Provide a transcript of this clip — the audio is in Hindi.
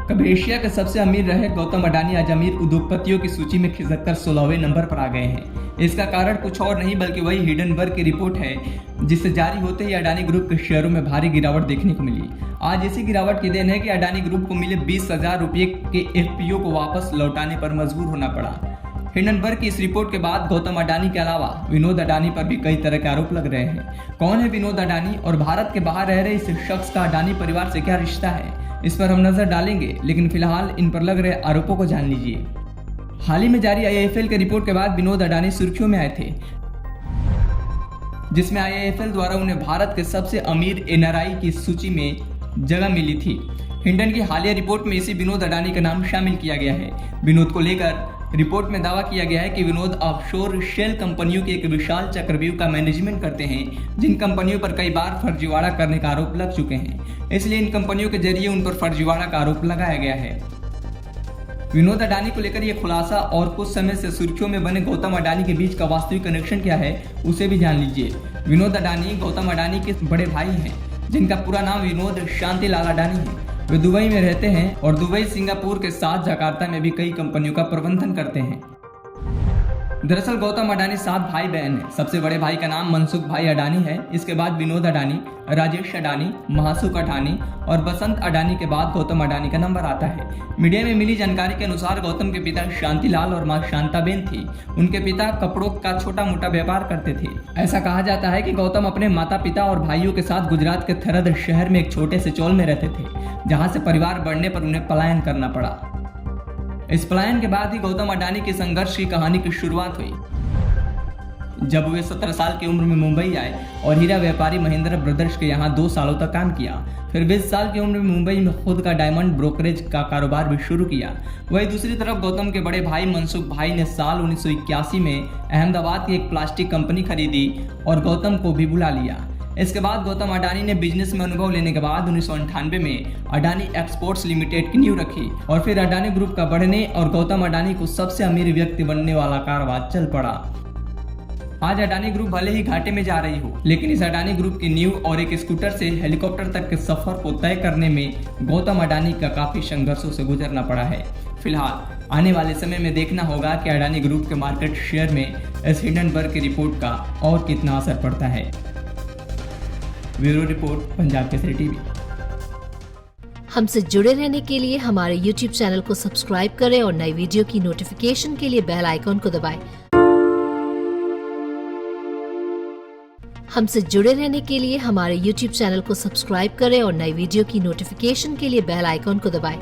कब एशिया के सबसे अमीर रहे गौतम अडानी आज अमीर उद्योगपतियों की सूची में खिसककर 16वें नंबर पर आ गए हैं। इसका कारण कुछ और नहीं बल्कि वही हिडनबर्ग की रिपोर्ट है, जिससे जारी होते ही अडानी ग्रुप के शेयरों में भारी गिरावट देखने को मिली। आज इसी गिरावट की देन है कि अडानी ग्रुप को मिले 20,000 रुपये के एफपीओ को वापस लौटाने पर मजबूर होना पड़ा। हिडनबर्ग की इस रिपोर्ट के बाद गौतम अडानी के अलावा विनोद अडानी पर भी कई तरह के आरोप लग रहे हैं। कौन है विनोद अडानी और भारत के बाहर रह रहे इस शख्स का अडानी परिवार से क्या रिश्ता है, इस पर हम नजर डालेंगे, लेकिन फिलहाल इन पर लग रहे आरोपों को जान लीजिए। हाल ही में जारी आईआईएफएल के रिपोर्ट के बाद विनोद अडानी सुर्खियों में आए थे, जिसमें आईआईएफएल द्वारा उन्हें भारत के सबसे अमीर एनआरआई की सूची में जगह मिली थी। हिंडन की हालिया रिपोर्ट में इसी विनोद अडानी का नाम शामिल किया गया है। विनोद को लेकर रिपोर्ट में दावा किया गया है कि विनोद ऑफशोर शेल कंपनियों की एक विशाल चक्रव्यूह का मैनेजमेंट करते हैं, जिन कंपनियों पर कई बार फर्जीवाड़ा करने का आरोप लग चुके हैं। इसलिए इन कंपनियों के जरिए उन पर फर्जीवाड़ा का आरोप लगाया गया है। विनोद अडानी को लेकर यह खुलासा और कुछ समय से सुर्खियों में बने गौतम अडानी के बीच का वास्तविक कनेक्शन क्या है, उसे भी जान लीजिए। विनोद अडानी गौतम अडानी के बड़े भाई हैं, जिनका पूरा नाम विनोद शांतिलाल अडानी है। वे दुबई में रहते हैं और दुबई, सिंगापुर के साथ जकार्ता में भी कई कंपनियों का प्रबंधन करते हैं। दरअसल गौतम अडानी 7 भाई बहन हैं। सबसे बड़े भाई का नाम मनसुख भाई अडानी है। इसके बाद विनोद अडानी, राजेश अडानी, महासुख अडानी और बसंत अडानी के बाद गौतम अडानी का नंबर आता है। मीडिया में मिली जानकारी के अनुसार गौतम के पिता शांतिलाल और मां शांताबेन थी। उनके पिता कपड़ों का छोटा मोटा व्यापार करते थे। ऐसा कहा जाता है कि गौतम अपने माता पिता और भाइयों के साथ गुजरात के थरद शहर में एक छोटे से चौल में रहते थे, जहां से परिवार बढ़ने पर उन्हें पलायन करना पड़ा। इस पलायन के बाद ही गौतम अडानी की संघर्ष की कहानी की शुरुआत हुई, जब वे 17 साल की उम्र में मुंबई आए और हीरा व्यापारी महिंद्रा ब्रदर्स के यहाँ 2 सालों तक काम किया। फिर 20 साल की उम्र में मुंबई में खुद का डायमंड ब्रोकरेज का कारोबार भी शुरू किया। वहीं दूसरी तरफ गौतम के बड़े भाई मनसुख भाई ने साल 1981 में अहमदाबाद की एक प्लास्टिक कंपनी खरीदी और गौतम को भी बुला लिया। इसके बाद गौतम अडानी ने बिजनेस में अनुभव लेने के बाद 1998 में अडानी एक्सपोर्ट्स लिमिटेड की नींव रखी और फिर अडानी ग्रुप का बढ़ने और गौतम अडानी को सबसे अमीर व्यक्ति बनने वाला कारोबार चल पड़ा। आज अडानी ग्रुप भले ही घाटे में जा रही हो, लेकिन इस अडानी ग्रुप की नींव और एक स्कूटर से हेलीकॉप्टर तक के सफर को तय करने में गौतम अडानी का काफी संघर्षों से गुजरना पड़ा है। फिलहाल आने वाले समय में देखना होगा कि अडानी ग्रुप के मार्केट शेयर में इस हिडनबर्ग की रिपोर्ट का और कितना असर पड़ता है। Bureau report, Punjab Kesari TV. हमसे जुड़े रहने के लिए हमारे YouTube चैनल को सब्सक्राइब करें और नई वीडियो की नोटिफिकेशन के लिए बेल आइकॉन को दबाएं। हमसे जुड़े रहने के लिए हमारे YouTube चैनल को सब्सक्राइब करें और नई वीडियो की नोटिफिकेशन के लिए बेल आइकॉन को दबाएं।